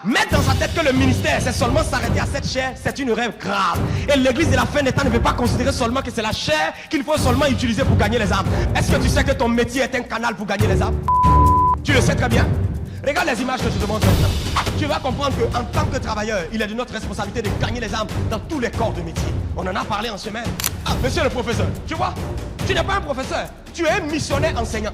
mettre dans sa tête que le ministère, c'est seulement s'arrêter à cette chair, c'est une rêve grave. Et l'église de la fin des temps ne veut pas considérer seulement que c'est la chair qu'il faut seulement utiliser pour gagner les âmes. Est-ce que tu sais que ton métier est un canal pour gagner les âmes? Tu le sais très bien. Regarde les images que je te montre maintenant. Tu vas comprendre qu'en tant que travailleur, il est de notre responsabilité de gagner les âmes dans tous les corps de métier. On en a parlé en semaine. Ah, monsieur le professeur, tu vois, tu n'es pas un professeur, tu es un missionnaire enseignant.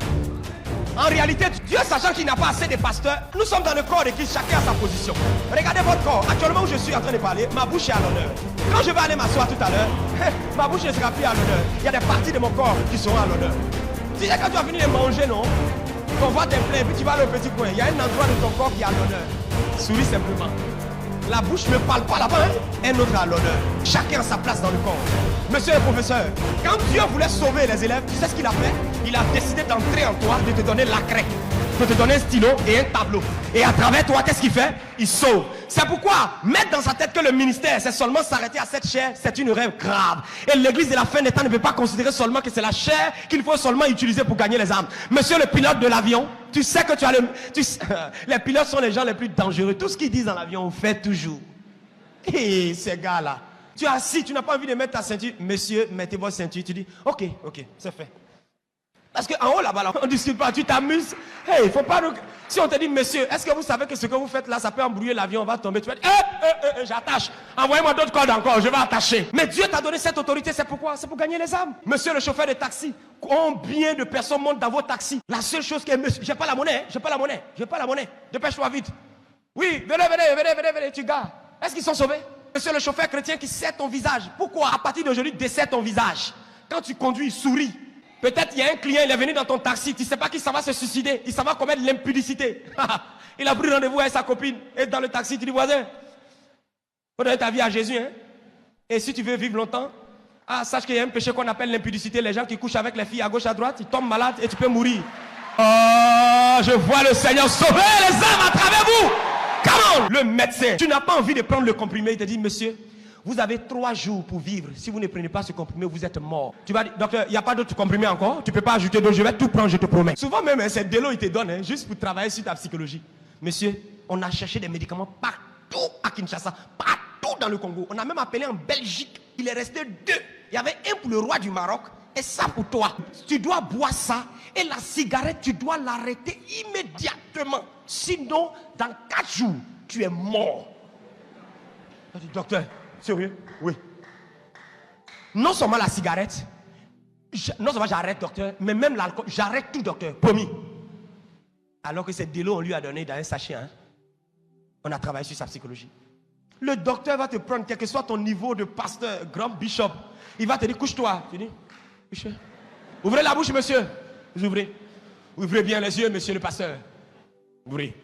En réalité, Dieu sachant qu'il n'a pas assez de pasteurs, nous sommes dans le corps de Christ, chacun à sa position. Regardez votre corps. Actuellement où je suis en train de parler, ma bouche est à l'honneur. Quand je vais aller m'asseoir tout à l'heure, ma bouche ne sera plus à l'honneur. Il y a des parties de mon corps qui seront à l'honneur. Tu sais quand tu vas venir les manger, non? On voit tes plaies, puis tu vas aller au petit coin. Il y a un endroit de ton corps qui est à l'honneur. Souris simplement. La bouche ne parle pas là-bas, hein? Un autre à l'honneur. Chacun a sa place dans le corps. Monsieur le professeur, quand Dieu voulait sauver les élèves, tu sais ce qu'il a fait? Il a décidé d'entrer en toi, de te donner la craie, de te donner un stylo et un tableau. Et à travers toi, qu'est-ce qu'il fait? Il sauve. C'est pourquoi mettre dans sa tête que le ministère, c'est seulement s'arrêter à cette chair, c'est une rêve grave. Et l'église de la fin des temps ne veut pas considérer seulement que c'est la chair qu'il faut seulement utiliser pour gagner les âmes. Monsieur le pilote de l'avion, tu sais que tu as les pilotes sont les gens les plus dangereux. Tout ce qu'ils disent dans l'avion, on fait toujours. Et ces gars-là, tu es assis, tu n'as pas envie de mettre ta ceinture. Monsieur, mettez votre ceinture. Tu dis, ok, c'est fait. Parce qu'en haut là-bas, on ne discute pas, tu t'amuses. Hey, faut pas. Si on te dit, monsieur, est-ce que vous savez que ce que vous faites là, ça peut embrouiller l'avion, on va tomber. Tu vas dire, j'attache. Envoyez-moi d'autres cordes encore, je vais attacher. Mais Dieu t'a donné cette autorité, c'est pourquoi? C'est pour gagner les âmes. Monsieur le chauffeur de taxi, combien de personnes montent dans vos taxis? La seule chose qui est, monsieur, j'ai pas la monnaie, j'ai pas la monnaie, j'ai pas la monnaie. Dépêche-toi vite. Oui, venez, tu gars. Est-ce qu'ils sont sauvés? Monsieur le chauffeur chrétien qui sait ton visage. Pourquoi? À partir d'aujourd'hui, dessert ton visage. Quand tu conduis, souris. Peut-être il y a un client, il est venu dans ton taxi, tu ne sais pas qu'il s'en va se suicider, il s'en va commettre l'impudicité. Il a pris rendez-vous avec sa copine, et dans le taxi, tu dis, voisin, faut donner ta vie à Jésus, hein. Et si tu veux vivre longtemps, sache qu'il y a un péché qu'on appelle l'impudicité. Les gens qui couchent avec les filles à gauche, à droite, ils tombent malades et tu peux mourir. Oh, je vois le Seigneur sauver les âmes à travers vous. Come on, le médecin, tu n'as pas envie de prendre le comprimé, il te dit, monsieur, vous avez 3 jours pour vivre. Si vous ne prenez pas ce comprimé, vous êtes mort. Tu vas dire, docteur, il n'y a pas d'autres comprimés encore? Tu ne peux pas ajouter d'autres, je vais tout prendre, je te promets. Souvent même, c'est Délo, il te donne, juste pour travailler sur ta psychologie. Monsieur, on a cherché des médicaments partout à Kinshasa, partout dans le Congo. On a même appelé en Belgique. Il est resté 2. Il y avait un pour le roi du Maroc et ça pour toi. Tu dois boire ça et la cigarette, tu dois l'arrêter immédiatement. Sinon, dans 4 jours, tu es mort. Je dis, docteur, sérieux? Oui. Non seulement la cigarette, non seulement j'arrête, docteur, mais même l'alcool, j'arrête tout, docteur, promis. Alors que c'est Délo, on lui a donné dans un sachet. Hein. On a travaillé sur sa psychologie. Le docteur va te prendre, quel que soit ton niveau de pasteur, grand bishop, il va te dire, couche-toi. Tu dis, couche. Ouvrez la bouche, monsieur. Vous ouvrez. Ouvrez bien les yeux, monsieur le pasteur. Ouvrez.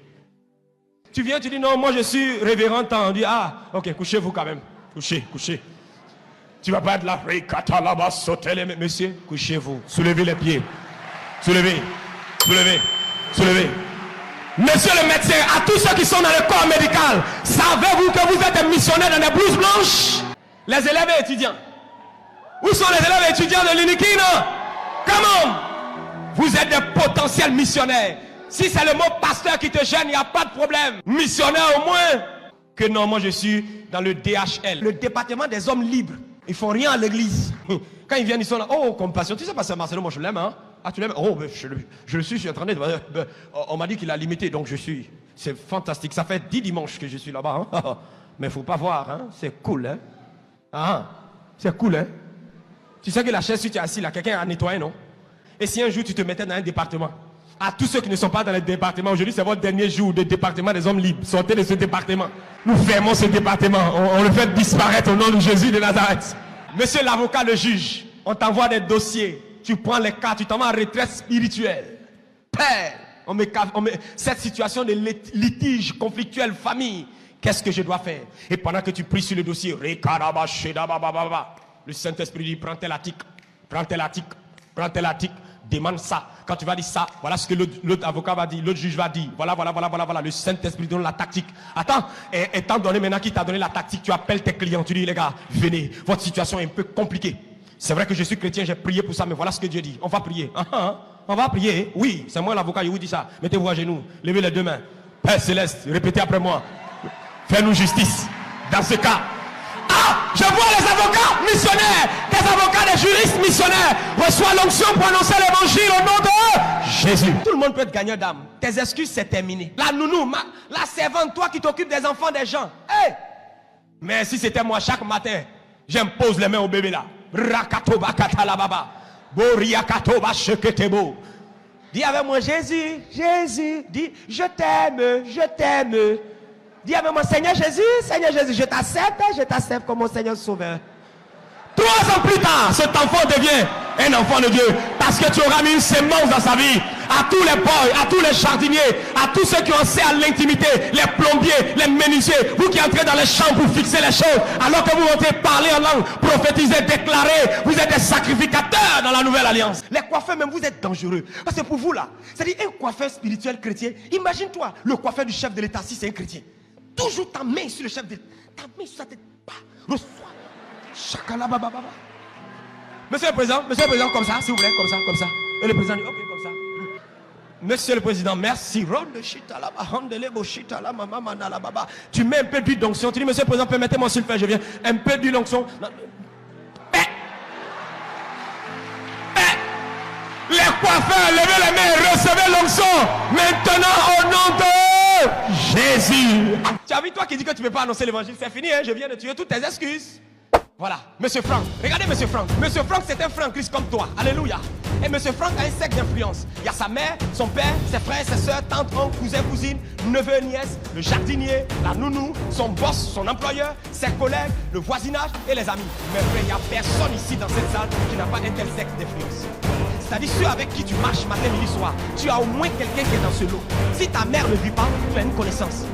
Tu viens, tu dis, non, moi je suis révérend. On dit, ok, couchez-vous quand même. Couchez. Tu vas pas être là, sauter les mains. Monsieur, couchez-vous. Soulevez les pieds. Soulevez. Monsieur le médecin, à tous ceux qui sont dans le corps médical, savez-vous que vous êtes missionnaires dans des blouses blanches? Les élèves et étudiants. Où sont les élèves et étudiants de l'Unikina? Comment? Vous êtes des potentiels missionnaires. Si c'est le mot pasteur qui te gêne, il n'y a pas de problème. Missionnaire au moins. Que non, moi je suis dans le DHL, le département des hommes libres. Ils font rien à l'église. Quand ils viennent, ils sont là. Oh, compassion. Tu sais pas, Marcelo, moi je l'aime, hein? Tu l'aimes? Oh, je le suis en train de... On m'a dit qu'il a limité, donc je suis... C'est fantastique. Ça fait 10 dimanches que je suis là-bas, hein? Mais il ne faut pas voir, hein? C'est cool, hein? C'est cool, hein? Tu sais que la chaise, si tu es assis là, quelqu'un a nettoyé, non? Et si un jour tu te mettais dans un département, à tous ceux qui ne sont pas dans le département, aujourd'hui c'est votre dernier jour de département des hommes libres, sortez de ce département. Nous fermons ce département, on le fait disparaître au nom de Jésus de Nazareth. Monsieur l'avocat, le juge, on t'envoie des dossiers, tu prends les cas, tu t'en vas en retraite spirituelle. Père, cette situation de litige conflictuel, famille, qu'est-ce que je dois faire? Et pendant que tu pries sur le dossier, le Saint-Esprit dit, prends tel article, demande ça. Quand tu vas dire ça, voilà ce que l'autre avocat va dire, l'autre juge va dire. Voilà. Le Saint-Esprit donne la tactique. Attends, étant donné maintenant qu'il t'a donné la tactique, tu appelles tes clients, tu dis, les gars, venez, votre situation est un peu compliquée. C'est vrai que je suis chrétien, j'ai prié pour ça, mais voilà ce que Dieu dit. On va prier. On va prier. Oui, c'est moi l'avocat, il vous dit ça. Mettez-vous à genoux, levez les 2 mains. Père Céleste, répétez après moi. Fais-nous justice dans ce cas. Ah, je vois les avocats missionnaires, des avocats, des juristes missionnaires reçoivent l'onction pour annoncer l'évangile au nom de Jésus. Tout le monde peut être gagnant d'âme. Tes excuses, c'est terminé. La nounou, la servante, toi qui t'occupes des enfants des gens. Hey! Mais si c'était moi chaque matin, j'impose les mains au bébé là. Rakatoba katalababa. Boriakatoba sheketebo. Dis avec moi, Jésus, Jésus. Dis, je t'aime, je t'aime. Dis avec moi, Seigneur Jésus, je t'accepte comme mon Seigneur Sauveur. 3 ans plus tard, cet enfant devient un enfant de Dieu. Parce que tu auras mis une sémence dans sa vie. À tous les boys, à tous les jardiniers, à tous ceux qui ont accès à l'intimité, les plombiers, les menuisiers, vous qui entrez dans les champs pour fixer les choses, alors que vous entrez parler en langue, prophétiser, déclarer, vous êtes des sacrificateurs dans la nouvelle alliance. Les coiffeurs même, vous êtes dangereux. Parce que pour vous là, c'est-à-dire un coiffeur spirituel chrétien, imagine-toi le coiffeur du chef de l'État si c'est un chrétien. Toujours ta main sur le chef de l'État, ta main sur sa tête, reçois. Chakalabababa. Monsieur le Président, comme ça, s'il vous plaît, comme ça. Et le Président dit, ok, comme ça. Monsieur le Président, merci. Tu mets un peu d'huile d'onction. Tu dis, Monsieur le Président, permettez-moi s'il vous plaît, je viens. Un peu d'huile d'onction. Les coiffeurs, levez les mains, recevez l'onction. Maintenant, au nom de Jésus. Tu as vu, toi qui dis que tu ne peux pas annoncer l'évangile, c'est fini, hein? Je viens de tuer toutes tes excuses. Voilà, Monsieur Franck. Regardez Monsieur Franck. Monsieur Franck, c'est un frère en Christ comme toi. Alléluia. Et Monsieur Franck a un cercle d'influence. Il y a sa mère, son père, ses frères, ses soeurs, tantes, oncles, cousins, cousines, neveux, nièces, le jardinier, la nounou, son boss, son employeur, ses collègues, le voisinage et les amis. Mais frère, il n'y a personne ici dans cette salle qui n'a pas un tel cercle d'influence. C'est-à-dire ceux avec qui tu marches matin, midi, soir. Tu as au moins quelqu'un qui est dans ce lot. Si ta mère ne vit pas, tu as une connaissance.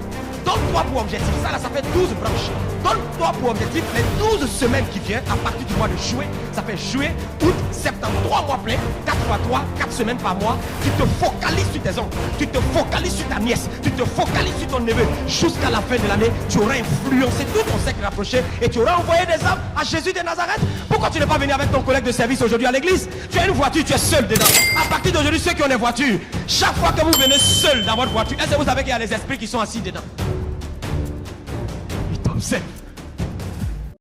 Donne-toi pour objectif, ça fait 12 branches. Donne-toi pour objectif les 12 semaines qui viennent à partir du mois de juillet. Ça fait juillet, août, septembre, 3 mois pleins, 4 fois 3, 4 semaines par mois. Tu te focalises sur tes oncles, tu te focalises sur ta nièce, tu te focalises sur ton neveu. Jusqu'à la fin de l'année, tu auras influencé tout ton cercle rapproché et tu auras envoyé des âmes à Jésus de Nazareth. Pourquoi tu n'es pas venu avec ton collègue de service aujourd'hui à l'église? Tu as une voiture, tu es seul dedans. À partir d'aujourd'hui, ceux qui ont des voitures, chaque fois que vous venez seul dans votre voiture, est-ce que vous savez qu'il y a des esprits qui sont assis dedans? Ils t'observent.